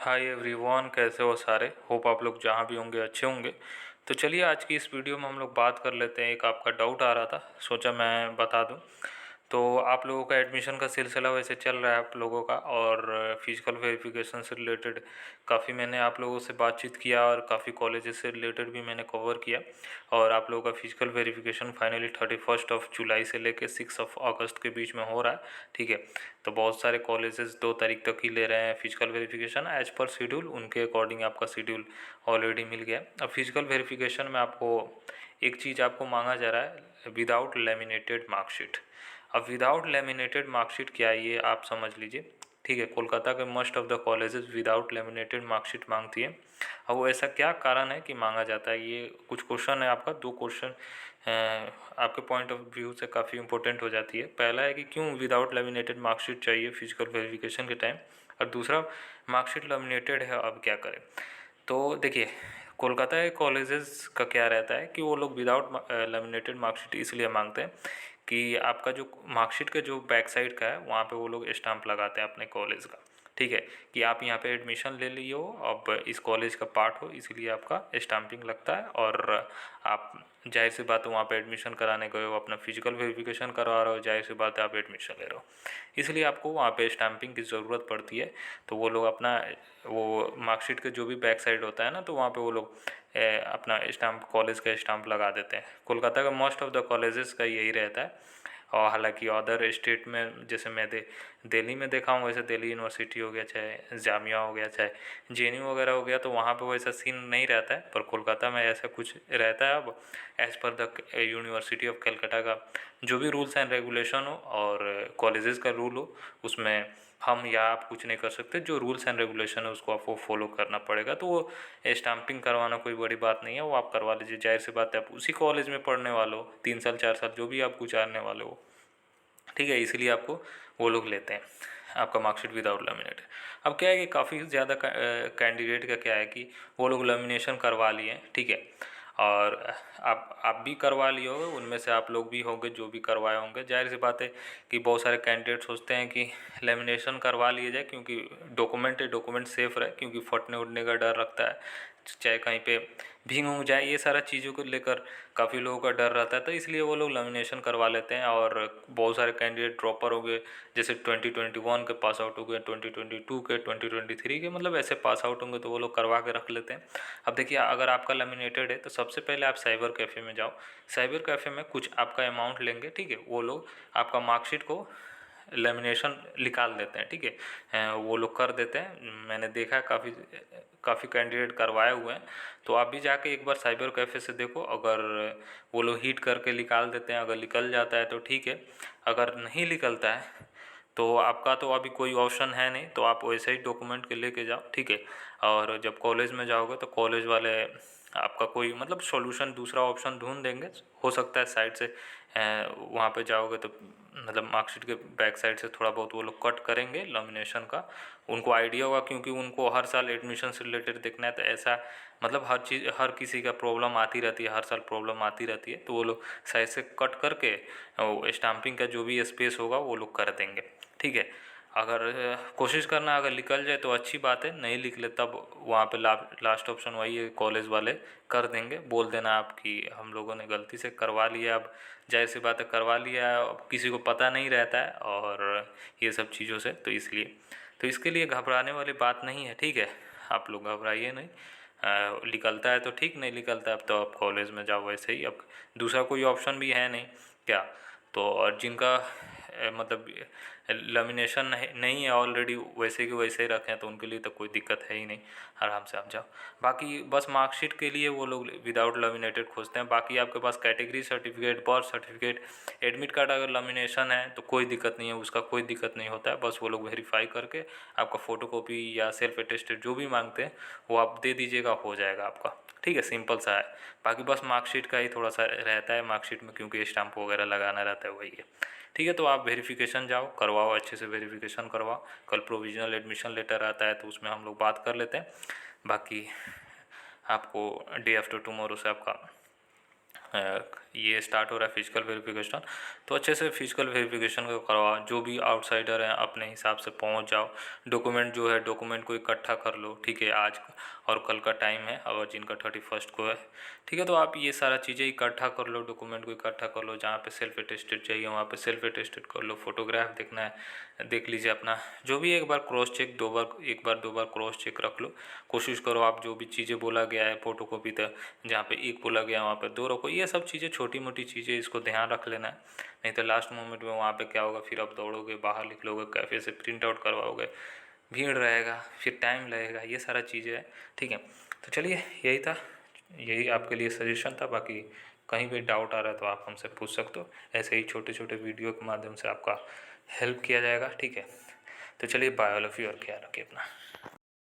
Hi everyone, कैसे हो सारे। होप आप लोग जहाँ भी होंगे अच्छे होंगे। तो चलिए आज की इस वीडियो में हम लोग बात कर लेते हैं। एक आपका डाउट आ रहा था, सोचा मैं बता दूं। तो आप लोगों का एडमिशन का सिलसिला वैसे चल रहा है आप लोगों का, और फिजिकल वेरिफिकेशन से रिलेटेड काफ़ी मैंने आप लोगों से बातचीत किया और काफ़ी कॉलेजेस से रिलेटेड भी मैंने कवर किया। और आप लोगों का फिजिकल वेरिफिकेशन फाइनली 31 जुलाई से लेकर 6 अगस्त के बीच में हो रहा है। ठीक है, तो बहुत सारे कॉलेजेस 2 तारीख तक ही ले रहे हैं physical verification as per schedule. उनके अकॉर्डिंग आपका शेड्यूल ऑलरेडी मिल गया। अब फिजिकल वेरिफिकेशन में आपको एक चीज़ आपको मांगा जा रहा है, विदाउट लेमिनेटेड मार्कशीट। अब विदाउट लेमिनेटेड मार्कशीट क्या है ये आप समझ लीजिए। ठीक है, कोलकाता के most of the colleges without laminated marksheet मांगती है। अब वो ऐसा क्या कारण है कि मांगा जाता है, ये कुछ क्वेश्चन है आपका। 2 क्वेश्चन आपके पॉइंट ऑफ व्यू से काफ़ी इंपॉर्टेंट हो जाती है। पहला है कि क्यों विदाउट लेमिनेटेड मार्कशीट चाहिए फिजिकल वेरिफिकेशन के टाइम, और दूसरा मार्कशीट लेमिनेटेड है अब क्या करें। तो देखिए, कोलकाता के कॉलेजेस का क्या रहता है कि वो लोग विदाउट लेमिनेटेड मार्कशीट इसलिए मांगते हैं कि आपका जो मार्कशीट का जो बैक साइड का है वहाँ पे वो लोग स्टाम्प लगाते हैं अपने कॉलेज का। ठीक है, कि आप यहाँ पे एडमिशन ले लिए हो, अब इस कॉलेज का पार्ट हो, इसीलिए आपका स्टाम्पिंग लगता है। और आप जाहिर सी बात है वहाँ पे एडमिशन कराने गए हो, अपना फिजिकल वेरिफिकेशन करवा रहे हो, जाहिर सी बात है आप एडमिशन ले रहे हो, इसलिए आपको वहाँ पे स्टाम्पिंग की ज़रूरत पड़ती है। तो वो लोग अपना वो मार्कशीट के जो भी बैक साइड होता है ना, तो वहाँ पे वो लोग अपना स्टाम्प, कॉलेज का स्टाम्प लगा देते हैं। कोलकाता का मोस्ट ऑफ द कॉलेजेस का यही रहता है। और हालांकि अदर स्टेट में जैसे मैं दिल्ली में देखा हूँ, वैसे दिल्ली यूनिवर्सिटी हो गया, चाहे जामिया हो गया, चाहे जेएनयू वगैरह हो गया, तो वहाँ पे वैसा सीन नहीं रहता है। पर कोलकाता में ऐसा कुछ रहता है। अब as per the university of Calcutta का जो भी रूल्स एंड रेगुलेशन हो और कॉलेजेस का रूल हो, उसमें हम या आप कुछ नहीं कर सकते। जो रूल्स एंड रेगुलेशन है उसको आपको फॉलो करना पड़ेगा। तो वो स्टाम्पिंग करवाना कोई बड़ी बात नहीं है, वो आप करवा लीजिए। जाहिर सी बात है आप उसी कॉलेज में पढ़ने वाले हो, 3 साल 4 साल जो भी आप गुजारने वाले हो। ठीक है, इसीलिए आपको वो लोग लेते हैं आपका मार्कशीट विदाउट लेमिनेट। अब क्या है कि काफ़ी ज़्यादा कैंडिडेट का क्या है कि वो लोग लेमिनेशन करवा लिए। ठीक है, और आप भी करवा लिए होगे, उनमें से आप लोग भी होंगे जो भी करवाए होंगे। जाहिर सी बात है कि बहुत सारे कैंडिडेट सोचते हैं कि लेमिनेशन करवा लिए जाए, क्योंकि डॉक्यूमेंट सेफ रहे, क्योंकि फटने उड़ने का डर रखता है, चाहे कहीं पे भींग उंग जाए, ये सारा चीज़ों को लेकर काफ़ी लोगों का डर रहता है। तो इसलिए वो लोग लेमिनेशन करवा लेते हैं। और बहुत सारे कैंडिडेट ड्रॉपर हो गए, जैसे 2021 के पास आउट हो गए, 2022 के, 2023 के, मतलब ऐसे पास आउट होंगे तो वो लोग करवा के रख लेते हैं। अब देखिए, अगर आपका लेमिनेटेड है तो सबसे पहले आप साइबर कैफ़े में जाओ। साइबर कैफ़े में कुछ आपका अमाउंट लेंगे। ठीक है, वो लोग आपका मार्कशीट को लेमिनेशन निकाल देते हैं। ठीक है, वो लोग कर देते हैं। मैंने देखा है, काफ़ी काफ़ी कैंडिडेट करवाए हुए हैं। तो आप भी जाके एक बार साइबर कैफ़े से देखो, अगर वो लोग हीट करके निकाल देते हैं, अगर निकल जाता है तो ठीक है, अगर नहीं निकलता है तो आपका तो अभी कोई ऑप्शन है नहीं, तो आप वैसे ही डॉक्यूमेंट के लेके जाओ। ठीक है, और जब कॉलेज में जाओगे तो कॉलेज वाले आपका कोई मतलब सॉल्यूशन, दूसरा ऑप्शन ढूंढ देंगे। हो सकता है साइड से वहाँ पे जाओगे तो मतलब मार्कशीट के बैक साइड से थोड़ा बहुत वो लोग कट करेंगे लेमिनेशन का। उनको आइडिया होगा, क्योंकि उनको हर साल एडमिशन से रिलेटेड देखना है, तो ऐसा मतलब हर चीज़, हर किसी का प्रॉब्लम आती रहती है, हर साल प्रॉब्लम आती रहती है। तो वो लोग साइड से कट करके स्टाम्पिंग का जो भी स्पेस होगा वो लोग कर देंगे। ठीक है, अगर कोशिश करना, अगर निकल जाए तो अच्छी बात है, नहीं निकले तब वहाँ पे लास्ट ऑप्शन वही है, कॉलेज वाले कर देंगे। बोल देना आप कि हम लोगों ने गलती से करवा लिया। अब जाहिर सी बात है करवा लिया है, अब किसी को पता नहीं रहता है और ये सब चीज़ों से, तो इसलिए तो इसके लिए घबराने वाली बात नहीं है। ठीक है, आप लोग घबराइए नहीं। निकलता है तो ठीक, नहीं निकलता है अब तो आप कॉलेज में जाओ वैसे ही। अब दूसरा कोई ऑप्शन भी है नहीं क्या। तो और जिनका मतलब लेमिनेशन नहीं है ऑलरेडी, वैसे के वैसे ही रखे हैं, तो उनके लिए तो कोई दिक्कत है ही नहीं, आराम से आप जाओ। बाकी बस मार्कशीट के लिए वो लोग विदाउट लेमिनेटेड खोजते हैं। बाकी आपके पास category certificate, birth certificate, admit card अगर लेमिनेशन है तो कोई दिक्कत नहीं है, उसका कोई दिक्कत नहीं होता है। बस वो लोग वेरीफाई करके आपका फ़ोटोकॉपी या सेल्फ अटेस्टेड जो भी मांगते हैं वो आप दे दीजिएगा, हो जाएगा आपका। ठीक है, सिंपल सा है। बाकी बस मार्कशीट का ही थोड़ा सा रहता है, मार्कशीट में क्योंकि स्टाम्प वगैरह लगाना रहता है, वही है। ठीक है, तो आप वेरिफिकेशन जाओ, करवाओ, अच्छे से वेरिफिकेशन करवाओ। कल प्रोविजनल एडमिशन लेटर आता है तो उसमें हम लोग बात कर लेते हैं। बाकी आपको डे आफ्टर टुमारो से आपका ये स्टार्ट हो रहा है फिजिकल वेरिफिकेशन। तो अच्छे से फिजिकल वेरिफिकेशन को करवाओ, जो भी आउटसाइडर हैं अपने हिसाब से पहुंच जाओ। डॉक्यूमेंट जो है डॉक्यूमेंट को इकट्ठा कर लो, ठीक है। आज और कल का टाइम है, और जिनका 31 को है, ठीक है। तो आप ये सारा चीज़ें इकट्ठा कर लो, डॉक्यूमेंट को इकट्ठा कर लो। जहाँ पे सेल्फ अटेस्टेड चाहिए वहाँ पे सेल्फ अटेस्टेड कर लो। फोटोग्राफ देखना है देख लीजिए अपना, जो भी एक बार क्रॉस चेक, एक बार दो बार क्रॉस चेक रख लो। कोशिश करो आप जो भी चीज़ें बोला गया है फोटो कॉपी तक, जहाँ पे एक बोला गया वहाँ पे दो रखो। ये सब चीज़ें छोटी मोटी चीज़ें, इसको ध्यान रख लेना है। नहीं तो लास्ट मोमेंट में वहाँ पे क्या होगा, फिर आप दौड़ोगे बाहर, निकलोगे कैफ़े से प्रिंट आउट करवाओगे, भीड़ रहेगा, फिर टाइम लगेगा, ये सारा चीज़ें हैं, ठीक है। तो चलिए यही था, यही आपके लिए सजेशन था। बाकी कहीं भी डाउट आ रहा है तो आप हमसे पूछ सकते हो। ऐसे ही छोटे छोटे वीडियो के माध्यम से आपका हेल्प किया जाएगा, ठीक है। तो चलिए बाय ऑल ऑफ यू, और ख्याल रखिए अपना।